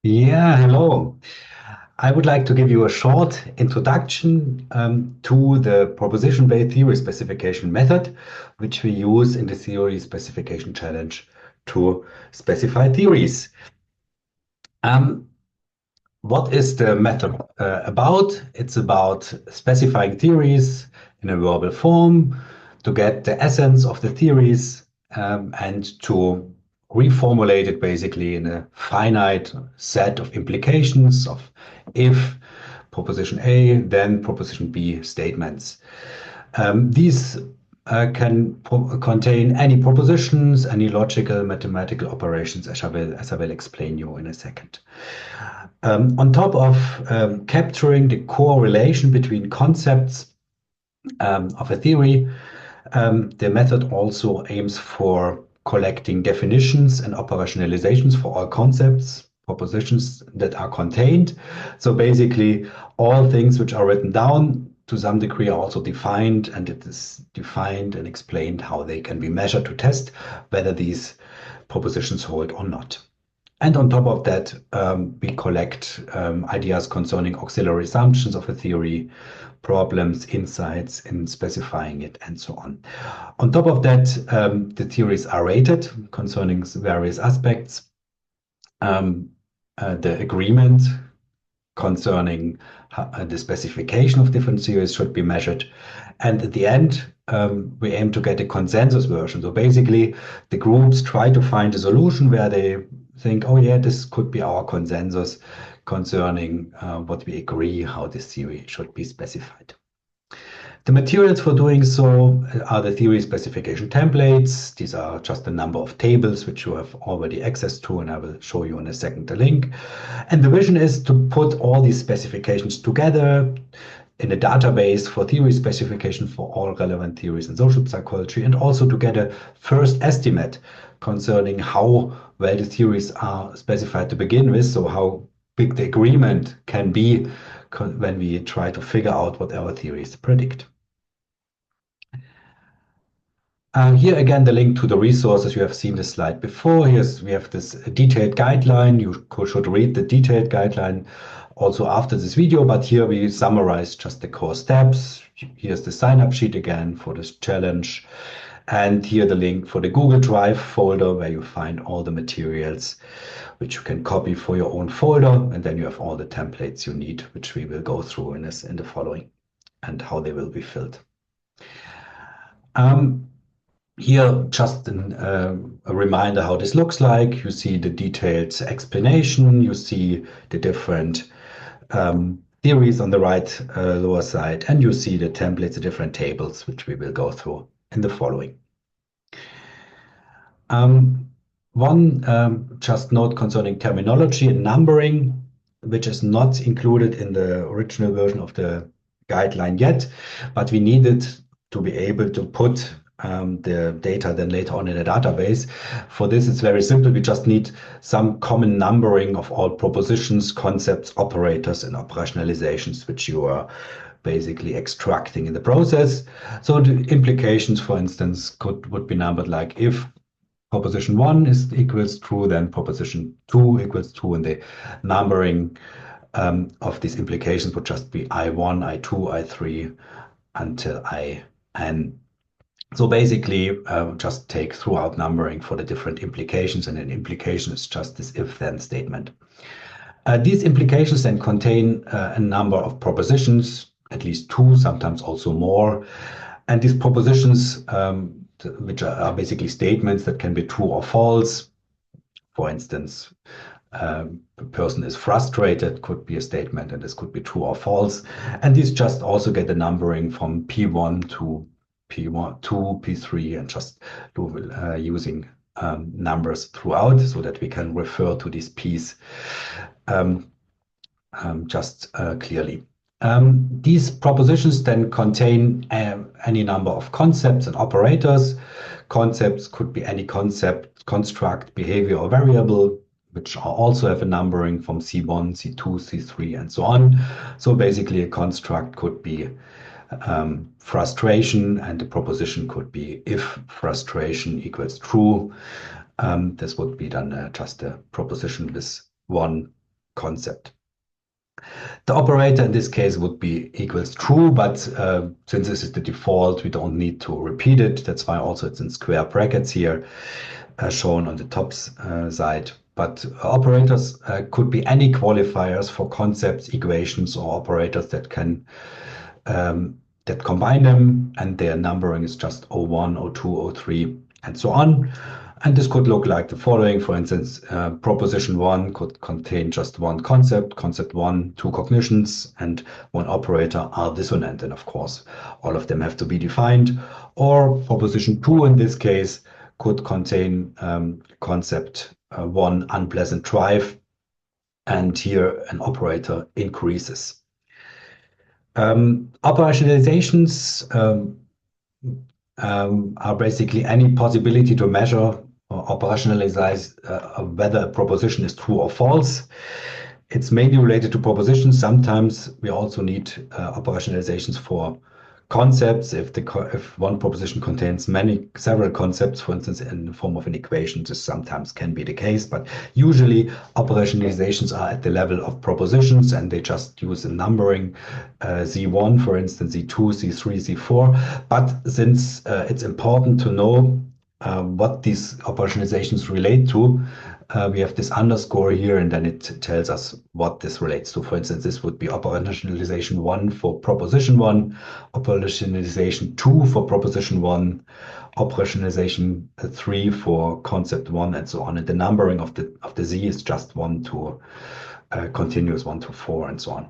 Yeah, hello. I would like to give you a short introduction to the proposition-based theory specification method, which we use in the theory specification challenge to specify theories. Um, what is the method about? It's about specifying theories in a verbal form to get the essence of the theories and to reformulate it basically in a finite set of implications of if proposition A, then proposition B statements. These can contain any propositions, any logical mathematical operations, as I will explain you in a second. On top of capturing the correlation between concepts of a theory, the method also aims for collecting definitions and operationalizations for all concepts, propositions that are contained. So basically, all things which are written down to some degree are also defined, and it is defined and explained how they can be measured to test whether these propositions hold or not. And on top of that, we collect ideas concerning auxiliary assumptions of a theory, problems, insights in specifying it, and so on. On top of that, the theories are rated concerning various aspects. The agreement concerning the specification of different theories should be measured. And at the end, we aim to get a consensus version. So basically, the groups try to find a solution where they think, oh yeah, this could be our consensus concerning what we agree, how this theory should be specified. The materials for doing so are the theory specification templates. These are just a number of tables which you have already access to, and I will show you in a second the link. And the vision is to put all these specifications together in a database for theory specification for all relevant theories in social psychology, and also to get a first estimate concerning how well the theories are specified to begin with, so how big the agreement can be when we try to figure out what our theories predict. Here again, the link to the resources. You have seen this slide before. We have this detailed guideline. You should read the detailed guideline also after this video, but here we summarize just the core steps. Here's the sign-up sheet again for this challenge. And here the link for the Google Drive folder where you find all the materials which you can copy for your own folder. And then you have all the templates you need, which we will go through in the following and how they will be filled. Here, just a reminder how this looks like. You see the detailed explanation. You see the different theories on the right lower side, and you see the templates, the different tables, which we will go through in the following. One just note concerning terminology and numbering, which is not included in the original version of the guideline yet, but we needed to be able to put the data then later on in a database. For this, it's very simple. We just need some common numbering of all propositions, concepts, operators, and operationalizations, which you are basically extracting in the process. So the implications, for instance, would be numbered like if proposition 1 is equals true, then proposition 2 equals true, and the numbering of these implications would just be I1, I2, I3 until IN. So basically, just take throughout numbering for the different implications, and an implication is just this if-then statement. These implications then contain a number of propositions, at least two, sometimes also more. And these propositions, which are basically statements that can be true or false. For instance, a person is frustrated could be a statement, and this could be true or false. And these just also get the numbering from P1 to P1, 2, P3, and just using numbers throughout so that we can refer to these P's just clearly. These propositions then contain any number of concepts and operators. Concepts could be any concept, construct, behavior, or variable, which also have a numbering from C1, C2, C3, and so on. So basically, a construct could be frustration, and the proposition could be if frustration equals true. This would be then just a proposition with one concept. The operator in this case would be equals true, but since this is the default, we don't need to repeat it. That's why also it's in square brackets here, shown on the top side. But operators could be any qualifiers for concepts, equations, or operators that can that combine them, and their numbering is just O1, O2, O3, and so on. And this could look like the following. For instance, proposition 1 could contain just one concept, concept 1, two cognitions, and one operator are dissonant. And of course, all of them have to be defined. Or proposition 2 in this case could contain concept 1, unpleasant drive, and here an operator increases. Operationalizations are basically any possibility to measure or operationalize whether a proposition is true or false. It's mainly related to propositions. Sometimes we also need operationalizations for concepts. If one proposition contains several concepts, for instance, in the form of an equation, this sometimes can be the case. But usually operationalizations are at the level of propositions, and they just use a numbering, Z1, for instance, Z2, Z3, Z4. But since it's important to know what these operationalizations relate to, we have this underscore here, and then it tells us what this relates to. For instance, this would be operationalization 1 for proposition 1, operationalization 2 for proposition 1, operationalization 3 for concept 1, and so on. And the numbering of the Z is just 1 to continuous 1 to 4, and so on.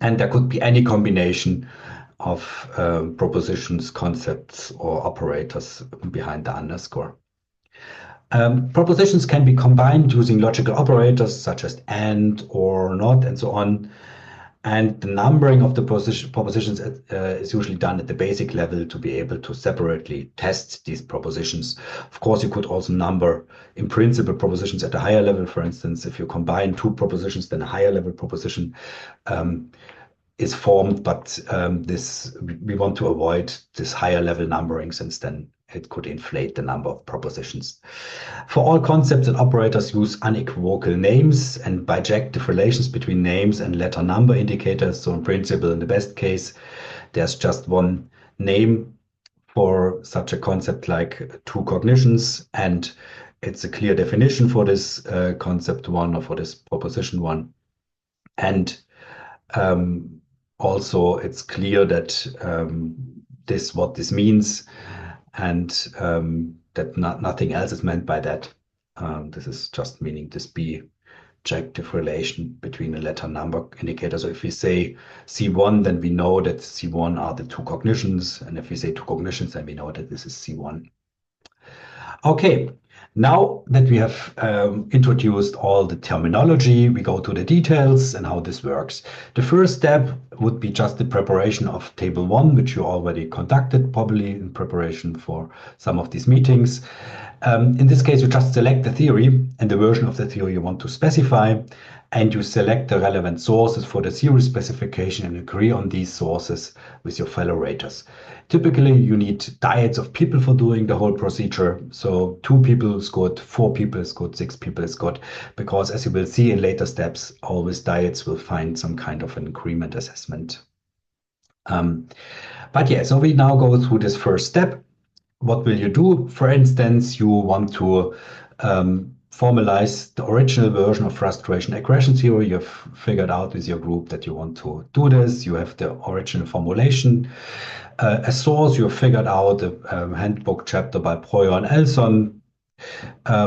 And there could be any combination of propositions, concepts, or operators behind the underscore. Propositions can be combined using logical operators such as and, or, not, and so on. And the numbering of the propositions is usually done at the basic level to be able to separately test these propositions. Of course, you could also number, in principle, propositions at a higher level. For instance, if you combine two propositions, then a higher level proposition is formed, but we want to avoid this higher level numbering, since then it could inflate the number of propositions. For all concepts and operators, use unequivocal names and bijective relations between names and letter number indicators. So in principle, in the best case, there's just one name for such a concept like two cognitions, and it's a clear definition for this concept 1 or for this proposition 1. And also, it's clear that what this means, and that nothing else is meant by that. This is just meaning this bijective relation between a letter number indicator. So if we say C1, then we know that C1 are the two cognitions, and if we say two cognitions, then we know that this is C1. Okay. Now that we have introduced all the terminology, we go to the details and how this works. The first step would be just the preparation of table 1, which you already conducted, probably in preparation for some of these meetings. In this case, you just select the theory and the version of the theory you want to specify, and you select the relevant sources for the theory specification and agree on these sources with your fellow raters. Typically, you need dyads of people for doing the whole procedure. So 2 people is good, 4 people is good, 6 people is good, because as you will see in later steps, always dyads will find some kind of an agreement assessment. But yeah, so we now go through this first step. What will you do? For instance, you want to formalize the original version of frustration aggression theory. You've figured out with your group that you want to do this. You have the original formulation. A source, you have figured out a handbook chapter by Breuer and Elson,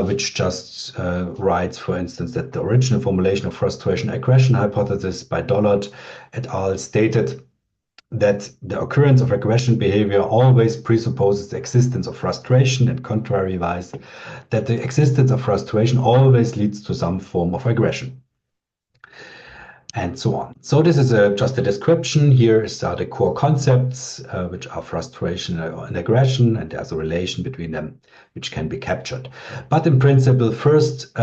which just writes, for instance, that the original formulation of frustration aggression hypothesis by Dollard et al. Stated that the occurrence of aggression behavior always presupposes the existence of frustration, and contrariwise, that the existence of frustration always leads to some form of aggression, and so on. So this is just a description. Here are the core concepts, which are frustration and aggression, and there's a relation between them which can be captured. But in principle, first,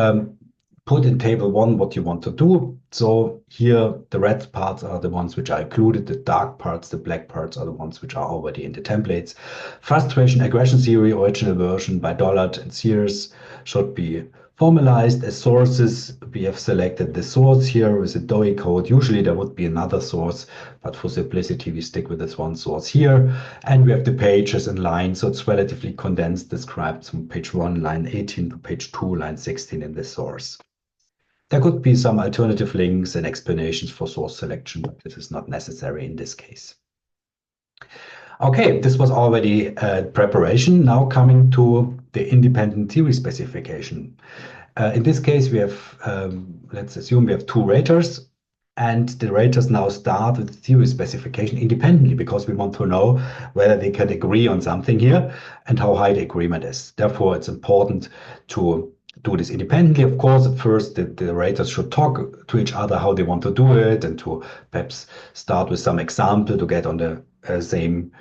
put in table 1 what you want to do. So here the red parts are the ones which are included, the dark parts, the black parts are the ones which are already in the templates. Frustration aggression theory, original version by Dollard and Sears, should be formalized. As sources, we have selected the source here with a DOI code. Usually there would be another source, but for simplicity, we stick with this one source here. And we have the pages and lines, so it's relatively condensed, described from page 1, line 18 to page 2, line 16 in this source. There could be some alternative links and explanations for source selection, but this is not necessary in this case. Okay, this was already preparation. Now coming to the independent theory specification. In this case, we have, let's assume we have two raters, and the raters now start with the theory specification independently because we want to know whether they can agree on something here and how high the agreement is. Therefore, it's important to do this independently. Of course, at first, the raters should talk to each other how they want to do it and to perhaps start with some example to get on the same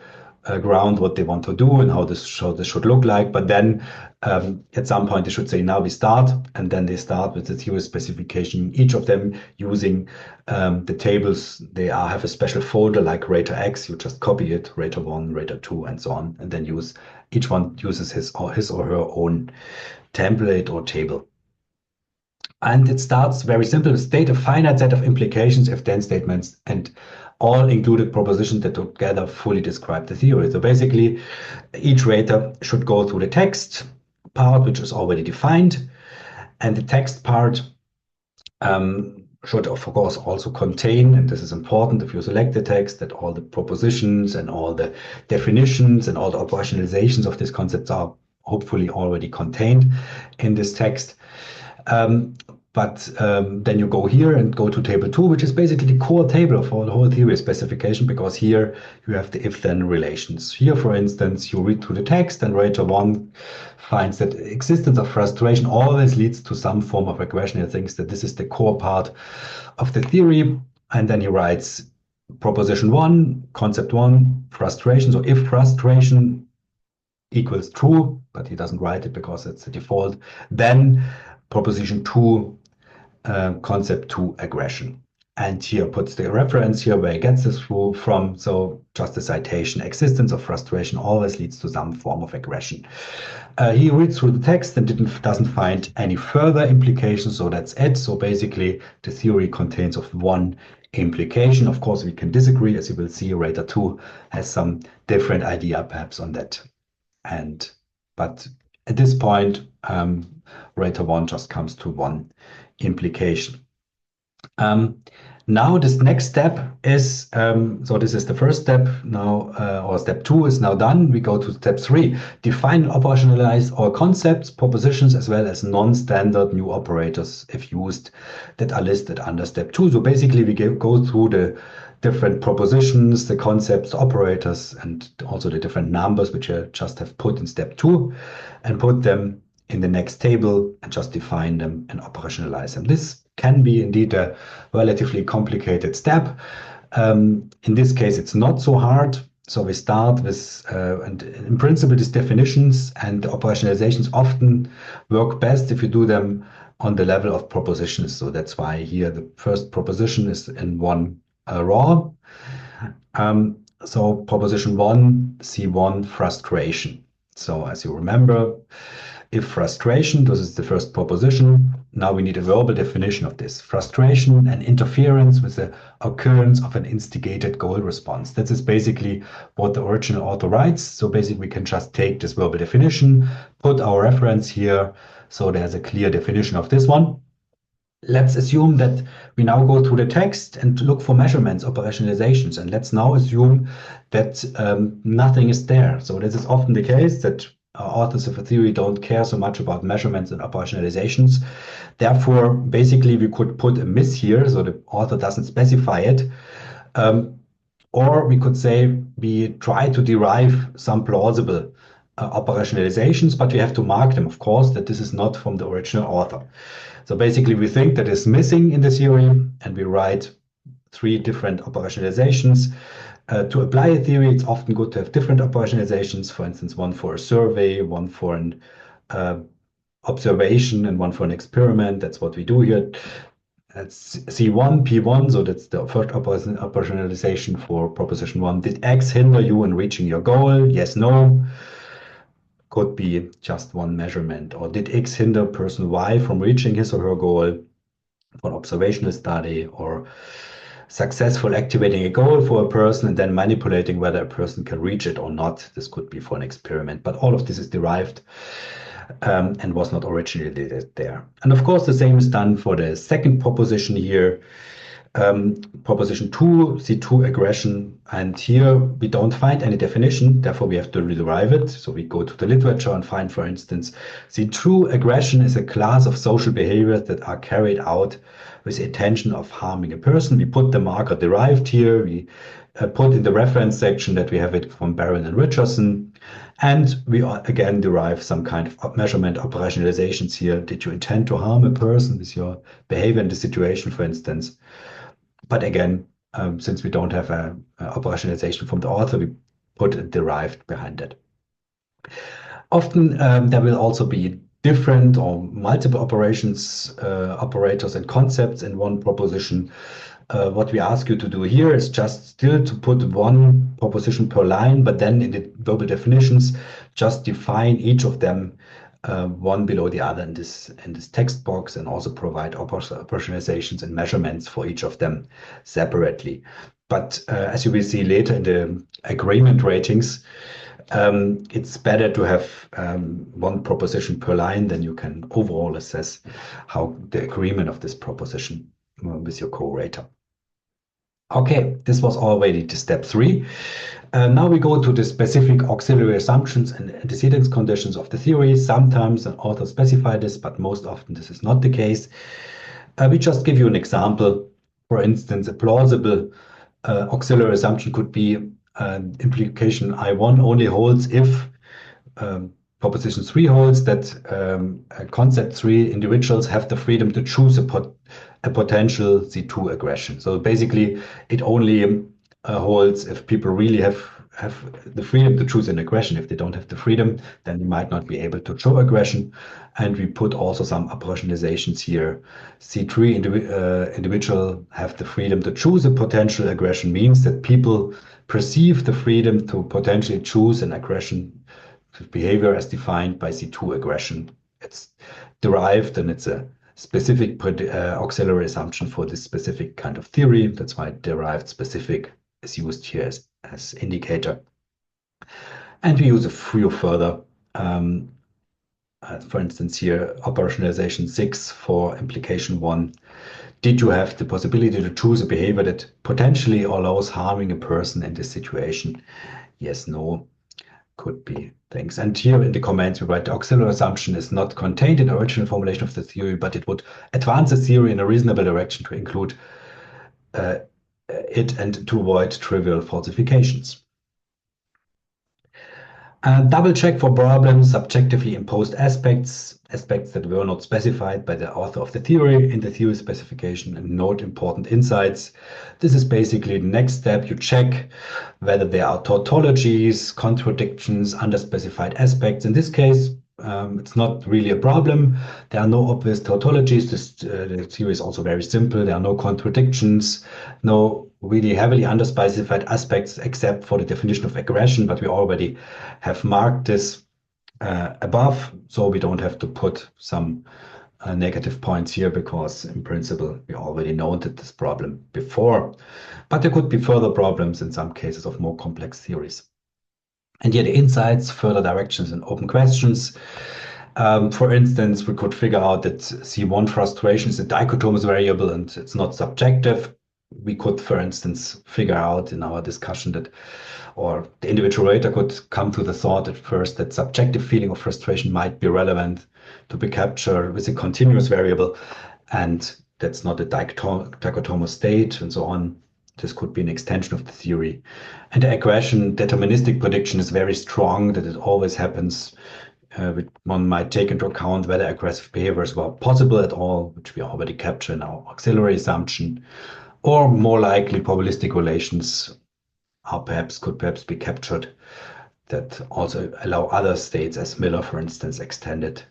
ground what they want to do and how this should look like. But then at some point they should say, now we start, and then they start with the theory specification, each of them using the tables. They have a special folder like Rater X. You just copy it, Rater 1, Rater 2, and so on, and then each one uses his or her own template or table. And it starts very simple: state a finite set of implications if then statements and all included propositions that together fully describe the theory. So basically, each rater should go through the text part, which is already defined, and the text part should, of course, also contain, and this is important if you select the text, that all the propositions and all the definitions and all the operationalizations of these concepts are hopefully already contained in this text. But then you go here and go to table 2, which is basically the core table of the whole theory specification, because here you have the if-then relations. Here, for instance, you read through the text, and Rater 1 finds that the existence of frustration always leads to some form of regression. He thinks that this is the core part of the theory. And then he writes proposition 1, concept 1, frustration. So if frustration equals true, but he doesn't write it because it's the default, then proposition 2, concept 2, aggression. And here puts the reference here where he gets this from. So just a citation: existence of frustration always leads to some form of aggression. He reads through the text and doesn't find any further implications. So that's it. So basically the theory contains of one implication. Of course, we can disagree. As you will see, Rater 2 has some different idea perhaps on that. But at this point, Rater 1 just comes to one implication. Now this next step is, so this is the first step now, or step 2 is now done. We go to step 3, define and operationalize all concepts, propositions, as well as non-standard new operators, if used, that are listed under step 2. So basically we go through the different propositions, the concepts, operators, and also the different numbers which I just have put in step 2, and put them in the next table and just define them and operationalize them. This can be indeed a relatively complicated step. In this case, it's not so hard. So we start with, and in principle, these definitions and the operationalizations often work best if you do them on the level of propositions. So that's why here the first proposition is in one raw. So proposition 1, C1, frustration. So as you remember, if frustration, this is the first proposition. Now we need a verbal definition of this. Frustration and interference with the occurrence of an instigated goal response. That is basically what the original author writes. So basically we can just take this verbal definition, put our reference here, so there's a clear definition of this one. Let's assume that we now go through the text and look for measurements, operationalizations, and let's now assume that nothing is there. So this is often the case, that authors of a theory don't care so much about measurements and operationalizations. Therefore, basically, we could put a miss here, so the author doesn't specify it. Or we could say we try to derive some plausible operationalizations, but we have to mark them, of course, that this is not from the original author. So basically, we think that is missing in the theory, and we write 3 different operationalizations. To apply a theory, it's often good to have different operationalizations. For instance, one for a survey, one for an observation, and one for an experiment. That's what we do here. That's C1, P1, so that's the first operationalization for proposition 1. Did X hinder you in reaching your goal? Yes, no. could be just one measurement. Or did X hinder person Y from reaching his or her goal for an observational study, or successful activating a goal for a person and then manipulating whether a person can reach it or not. This could be for an experiment, but all of this is derived and was not originally there. And of course, the same is done for the second proposition here. Proposition 2, C2 aggression, and here we don't find any definition, therefore we have to rederive it. So we go to the literature and find, for instance, C2 aggression is a class of social behaviors that are carried out with the intention of harming a person. We put the marker derived here, we put in the reference section that we have it from Barron and Richardson, and we again derive some kind of measurement operationalizations here. Did you intend to harm a person with your behavior in the situation, for instance? But again, since we don't have a operationalization from the author, we put it derived behind it. Often there will also be different or multiple operations, operators and concepts in one proposition. What we ask you to do here is just still to put one proposition per line, but then in the verbal definitions, just define each of them one below the other in this text box, and also provide operationalizations and measurements for each of them separately. But as you will see later in the agreement ratings, it's better to have one proposition per line, then you can overall assess how the agreement of this proposition with your co-rater. Okay, this was already to step 3. Now we go to the specific auxiliary assumptions and antecedent conditions of the theory. Sometimes an author specifies this, but most often this is not the case. We just give you an example. For instance, a plausible auxiliary assumption could be implication I1 only holds if proposition 3 holds that concept 3 individuals have the freedom to choose a potential C2 aggression. So basically, it only holds if people really have the freedom to choose an aggression. If they don't have the freedom, then they might not be able to show aggression. And we put also some operationalizations here. C3 individual have the freedom to choose a potential aggression means that people perceive the freedom to potentially choose an aggression behavior as defined by C2 aggression. It's derived and it's a specific auxiliary assumption for this specific kind of theory. That's why derived specific is used here as indicator. And we use a few further, for instance here, operationalization 6 for implication 1. Did you have the possibility to choose a behavior that potentially allows harming a person in this situation? Yes, no, could be things. And here in the comments we write the auxiliary assumption is not contained in the original formulation of the theory, but it would advance the theory in a reasonable direction to include it and to avoid trivial falsifications. Double check for problems, subjectively imposed aspects that were not specified by the author of the theory in the theory specification, and note important insights. This is basically the next step. You check whether there are tautologies, contradictions, underspecified aspects. In this case, it's not really a problem. There are no obvious tautologies. The theory is also very simple. There are no contradictions, no really heavily underspecified aspects except for the definition of aggression, but we already have marked this above, so we don't have to put some negative points here because in principle we already noted this problem before. But there could be further problems in some cases of more complex theories. And here the insights, further directions and open questions. For instance, we could figure out that C1 frustration is a dichotomous variable and it's not subjective. We could, for instance, figure out in our discussion that, or the individual rater could come to the thought at first that subjective feeling of frustration might be relevant to be captured with a continuous variable, and that's not a dichotomous state and so on. This could be an extension of the theory. And the aggression deterministic prediction is very strong, that it always happens. One might take into account whether aggressive behaviors were possible at all, which we already capture in our auxiliary assumption, or more likely probabilistic relations could perhaps be captured that also allow other states, as Miller, for instance, extended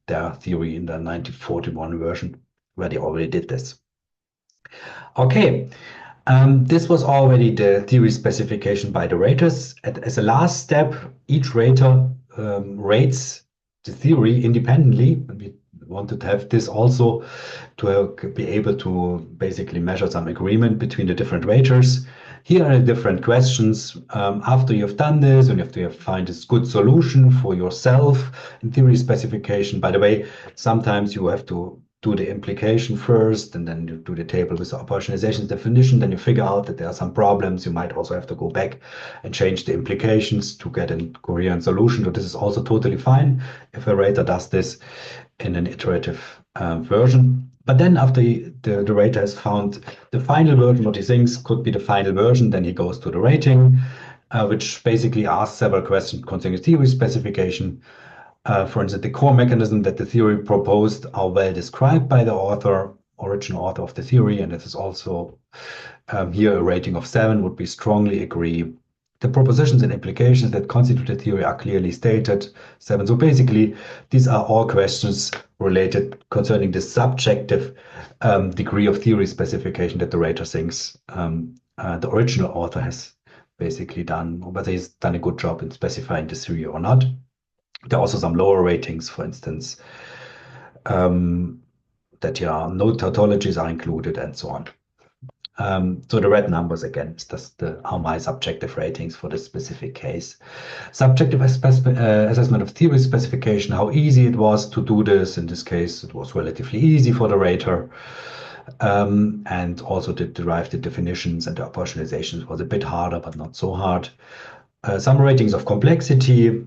their theory in the 1941 version, where they already did this. Okay, this was already the theory specification by the raters. As a last step, each rater rates the theory independently. And we wanted to have this also to be able to basically measure some agreement between the different raters. Here are the different questions. After you've done this and you have to find a good solution for yourself in theory specification. By the way, sometimes you have to do the implication first and then you do the table with the operationalization definition. Then you figure out that there are some problems. You might also have to go back and change the implications to get a coherent solution. So this is also totally fine if a rater does this in an iterative version. But then after the rater has found the final version, what he thinks could be the final version, then he goes to the rating, which basically asks several questions concerning the theory specification. For instance, the core mechanism that the theory proposed are well described by the original author of the theory, and it is also here a rating of 7 would be strongly agree. The propositions and implications that constitute the theory are clearly stated, 7. So basically, these are all questions related concerning the subjective degree of theory specification that the rater thinks the original author has basically done, whether he's done a good job in specifying the theory or not. There are also some lower ratings, for instance, that no tautologies are included and so on. So the red numbers again is just are my subjective ratings for this specific case. Subjective assessment of theory specification, how easy it was to do this. In this case, it was relatively easy for the rater. And also to derive the definitions and the operationalizations was a bit harder, but not so hard. Some ratings of complexity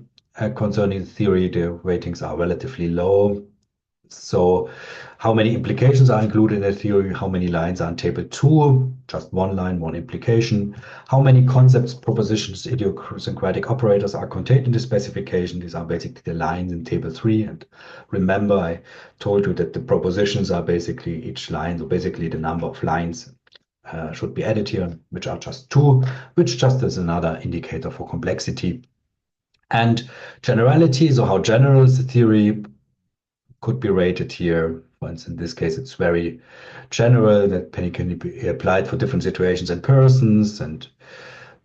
concerning the theory, the ratings are relatively low. So how many implications are included in the theory? How many lines are in table 2? Just one line, one implication. How many concepts, propositions, idiosyncratic operators are contained in the specification? These are basically the lines in table 3. And remember, I told you that the propositions are basically each line. So basically the number of lines should be added here, which are just 2, which just is another indicator for complexity. And generality, so how general is the theory, could be rated here. For instance, in this case, it's very general that can be applied for different situations and persons, and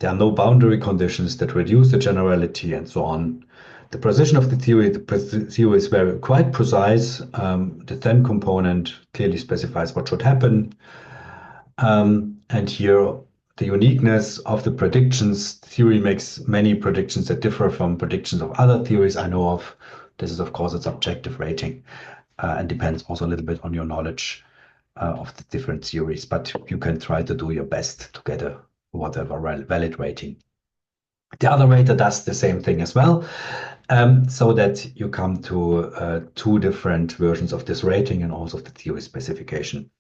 there are no boundary conditions that reduce the generality and so on. The precision of the theory is quite precise. The then component clearly specifies what should happen. And here, the uniqueness of the predictions. Theory makes many predictions that differ from predictions of other theories I know of. This is, of course, a subjective rating and depends also a little bit on your knowledge of the different theories, but you can try to do your best to get a whatever valid rating. The other rater does the same thing as well, so that you come to 2 different versions of this rating and also of the theory specification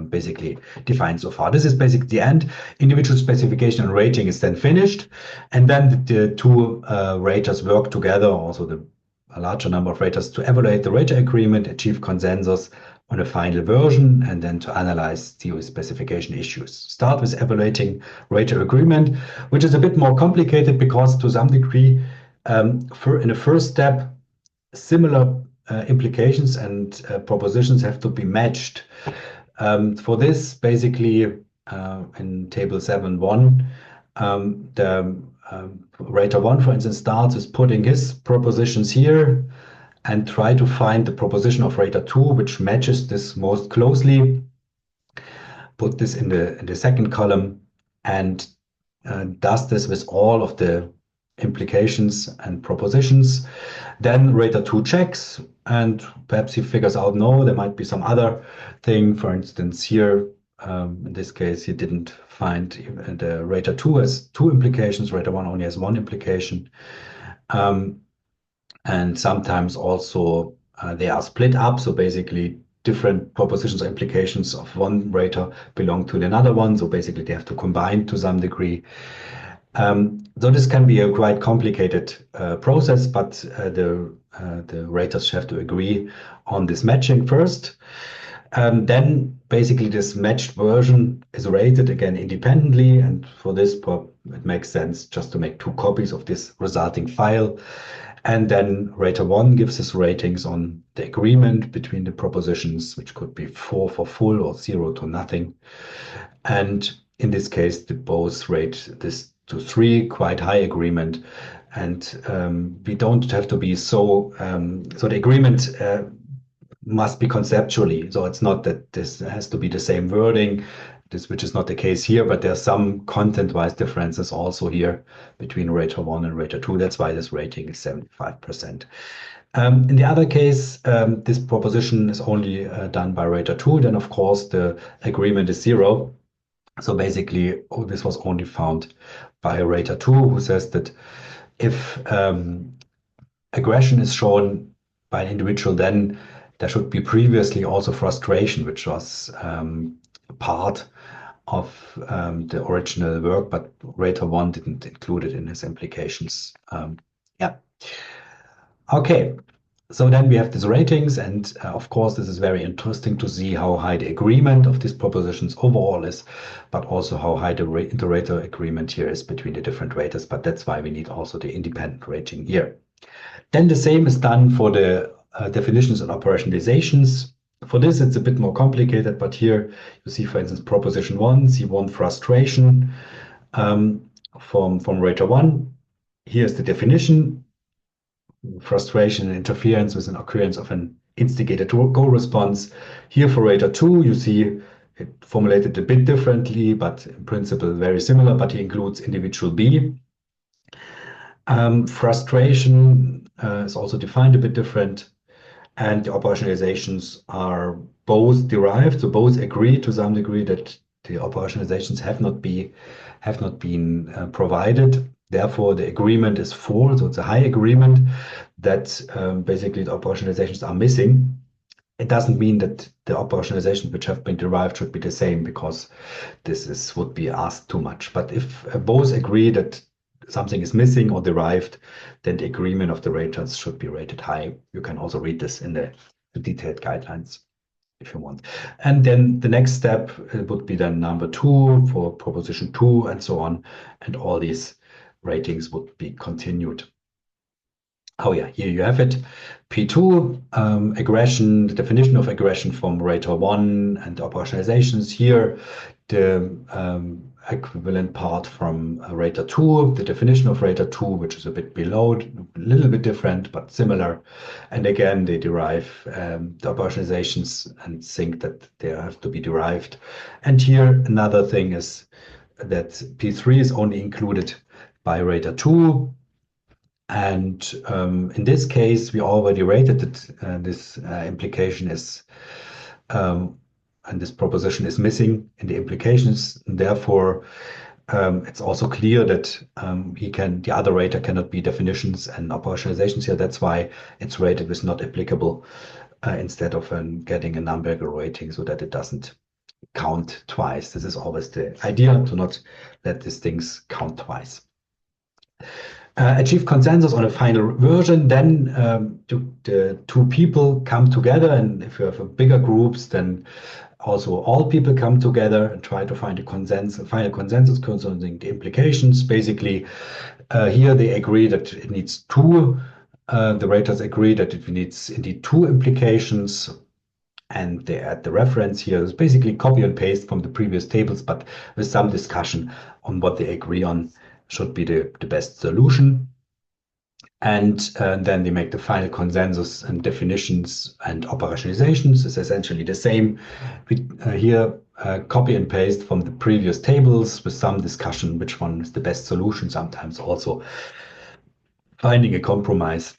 basically defined so far. This is basically the end. Individual specification and rating is then finished, and then the 2 raters work together, also a larger number of raters, to evaluate the rater agreement, achieve consensus on a final version, and then to analyze theory specification issues. Start with evaluating rater agreement, which is a bit more complicated because to some degree, in the first step, similar implications and propositions have to be matched. For this, basically, in table 7.1, the rater 1, for instance, starts with putting his propositions here and try to find the proposition of rater 2, which matches this most closely. Put this in the second column and does this with all of the implications and propositions. Then rater 2 checks, and perhaps he figures out, no, there might be some other thing. For instance, here, in this case, he didn't find the rater 2 has 2 implications, rater 1 only has 1 implication. And sometimes also they are split up, so basically different propositions or implications of one rater belong to another one, so basically they have to combine to some degree. So this can be a quite complicated process, but the raters have to agree on this matching first. Then basically this matched version is rated again independently, and for this it makes sense just to make 2 copies of this resulting file. And then rater 1 gives his ratings on the agreement between the propositions, which could be 4 for full or 0 to nothing. And in this case, they both rate this to 3, quite high agreement. And we don't have to be so the agreement must be conceptually. So it's not that this has to be the same wording, which is not the case here, but there's some content-wise differences also here between rater 1 and rater 2. That's why this rating is 75%. In the other case, this proposition is only done by rater 2, then of course the agreement is 0. So basically, this was only found by a rater 2 who says that if aggression is shown by an individual, then there should be previously also frustration, which was part of the original work, but rater 1 didn't include it in his implications. Yeah. Okay. So then we have these ratings, and of course, this is very interesting to see how high the agreement of these propositions overall is, but also how high the inter-rater agreement here is between the different raters. But that's why we need also the independent rating here. Then the same is done for the definitions and operationalizations. For this, it's a bit more complicated, but here you see, for instance, proposition 1, C1 frustration from rater 1. Here's the definition. Frustration and interference with an occurrence of an instigated go response. Here for rater 2, you see it formulated a bit differently, but in principle very similar, but he includes individual B. Frustration is also defined a bit different, and the operationalizations are both derived, so both agree to some degree that the operationalizations have not been provided. Therefore, the agreement is 4, so it's a high agreement that basically the operationalizations are missing. It doesn't mean that the operationalizations which have been derived should be the same, because this would be asked too much. But if both agree that something is missing or derived, then the agreement of the raters should be rated high. You can also read this in the detailed guidelines if you want. And then the next step would be then number 2 for proposition 2 and so on. And all these ratings would be continued. Oh yeah, here you have it. P2, aggression, the definition of aggression from rater 1 and operationalizations. Here, the equivalent part from rater 2, the definition of rater 2, which is a bit below, a little bit different, but similar. And again, they derive the operationalizations and think that they have to be derived. And here, another thing is that P3 is only included by rater 2. And in this case, we already rated that this implication is, and this proposition is missing in the implications. And therefore, it's also clear that the other rater cannot be definitions and operationalizations here. That's why it's rated with not applicable instead of getting a numerical rating, so that it doesn't count twice. This is always the idea, to not let these things count twice. Achieve consensus on a final version, then the 2 people come together, and if you have bigger groups, then also all people come together and try to find a final consensus concerning the implications. Basically, here they agree that it needs 2. The raters agree that it needs indeed 2 implications, and they add the reference here. It's basically copy and paste from the previous tables, but with some discussion on what they agree on should be the best solution. And then they make the final consensus, and definitions and operationalizations is essentially the same. Here, copy and paste from the previous tables with some discussion which one is the best solution. Sometimes also finding a compromise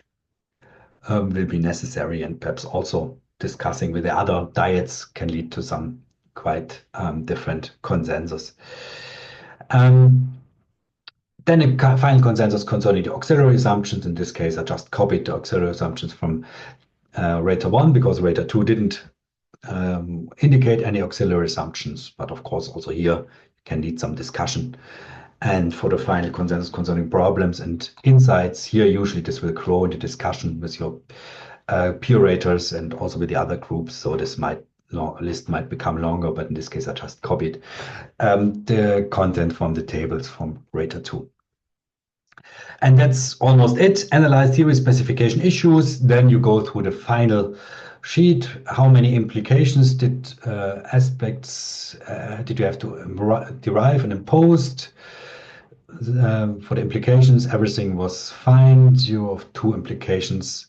will be necessary, and perhaps also discussing with the other diets can lead to some quite different consensus. Then a final consensus concerning the auxiliary assumptions. In this case, I just copied the auxiliary assumptions from rater 1, because rater 2 didn't indicate any auxiliary assumptions. But of course, also here can need some discussion. And for the final consensus concerning problems and insights, here usually this will grow into discussion with your peer raters and also with the other groups. So this list might become longer, but in this case, I just copied the content from the tables from rater 2. And that's almost it. Analyze theory specification issues. Then you go through the final sheet. How many implications aspects did you have to derive and impose? for the implications, everything was fine. 0 of 2 implications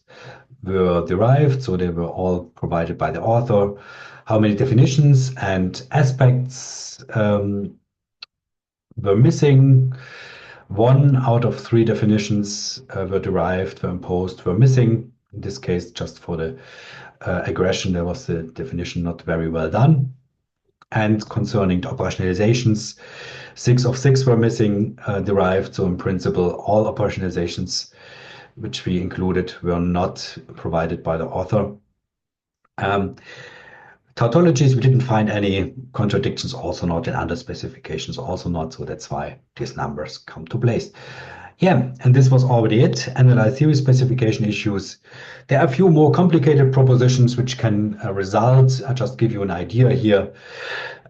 were derived, so they were all provided by the author. How many definitions and aspects were missing? 1 out of 3 definitions were derived, were imposed, were missing. In this case, just for the aggression, there was the definition not very well done. And concerning the operationalizations, 6 of 6 were missing, derived. So in principle, all operationalizations which we included were not provided by the author. Tautologies, we didn't find any contradictions, also not in other specifications, also not. So that's why these numbers come to place. Yeah, and this was already it. Analyze theory specification issues. There are a few more complicated propositions which can result. I'll just give you an idea here.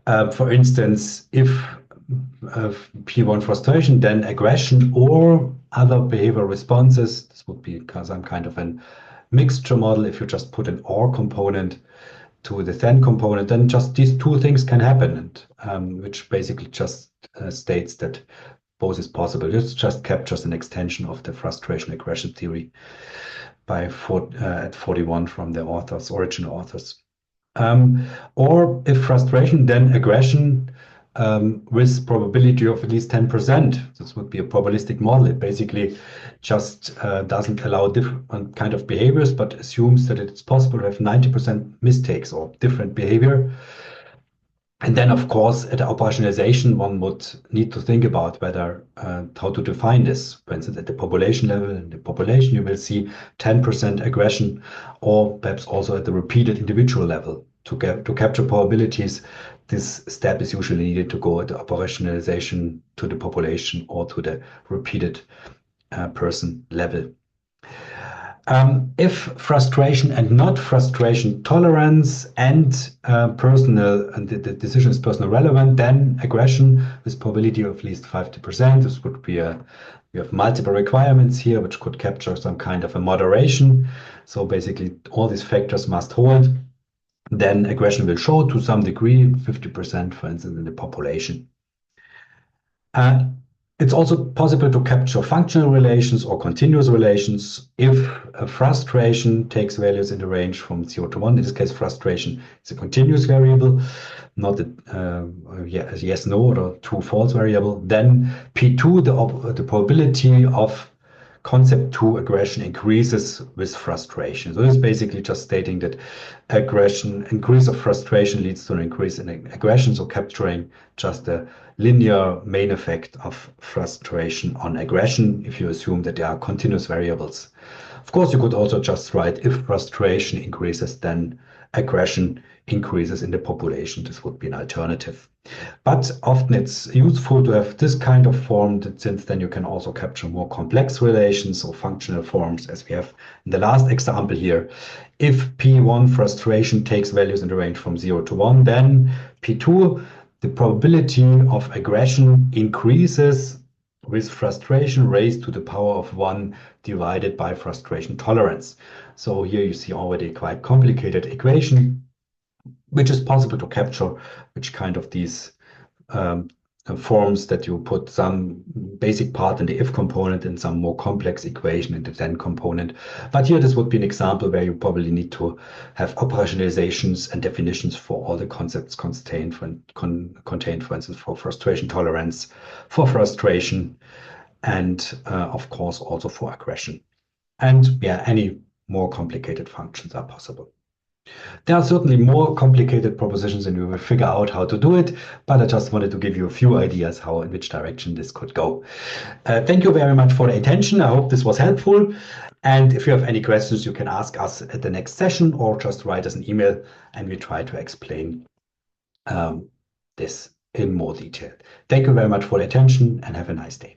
For instance, if P1 frustration, then aggression or other behavioral responses. This would be some kind of a mixture model. If you just put an or component to the then component, then just these 2 things can happen, and which basically just states that both is possible. This just captures an extension of the frustration aggression theory by at 41 from the authors, original authors. Or if frustration, then aggression with probability of at least 10%. This would be a probabilistic model. It basically just doesn't allow different kind of behaviors, but assumes that it's possible to have 90% mistakes or different behavior. And then, of course, at the operationalization, one would need to think about whether how to define this. For instance, at the population level, in the population, you will see 10% aggression, or perhaps also at the repeated individual level. To capture probabilities, this step is usually needed to go at the operationalization to the population or to the repeated person level. If frustration and not frustration tolerance and the decision is personal relevant, then aggression with probability of at least 50%. This would be we have multiple requirements here, which could capture some kind of a moderation. So basically, all these factors must hold. Then aggression will show to some degree, 50%, for instance, in the population. It's also possible to capture functional relations or continuous relations if a frustration takes values in the range from 0 to 1. In this case, frustration is a continuous variable, not a yes, no, or true, false variable. Then P2, the probability of concept 2 aggression increases with frustration. So this is basically just stating that increase of frustration leads to an increase in aggression. So capturing just the linear main effect of frustration on aggression if you assume that there are continuous variables. Of course, you could also just write if frustration increases, then aggression increases in the population. This would be an alternative. But often it's useful to have this kind of form, since then you can also capture more complex relations or functional forms, as we have in the last example here. If P1 frustration takes values in the range from 0 to 1, then P2, the probability of aggression increases with frustration raised to the power of 1 divided by frustration tolerance. So here you see already a quite complicated equation, which is possible to capture, which kind of these forms that you put some basic part in the if component and some more complex equation in the then component. But here this would be an example where you probably need to have operationalizations and definitions for all the concepts contained, for instance, for frustration tolerance, for frustration, and of course also for aggression. And yeah, any more complicated functions are possible. There are certainly more complicated propositions and we will figure out how to do it, but I just wanted to give you a few ideas in which direction this could go. Thank you very much for the attention. I hope this was helpful. And if you have any questions, you can ask us at the next session or just write us an email and we try to explain this in more detail. Thank you very much for the attention and have a nice day.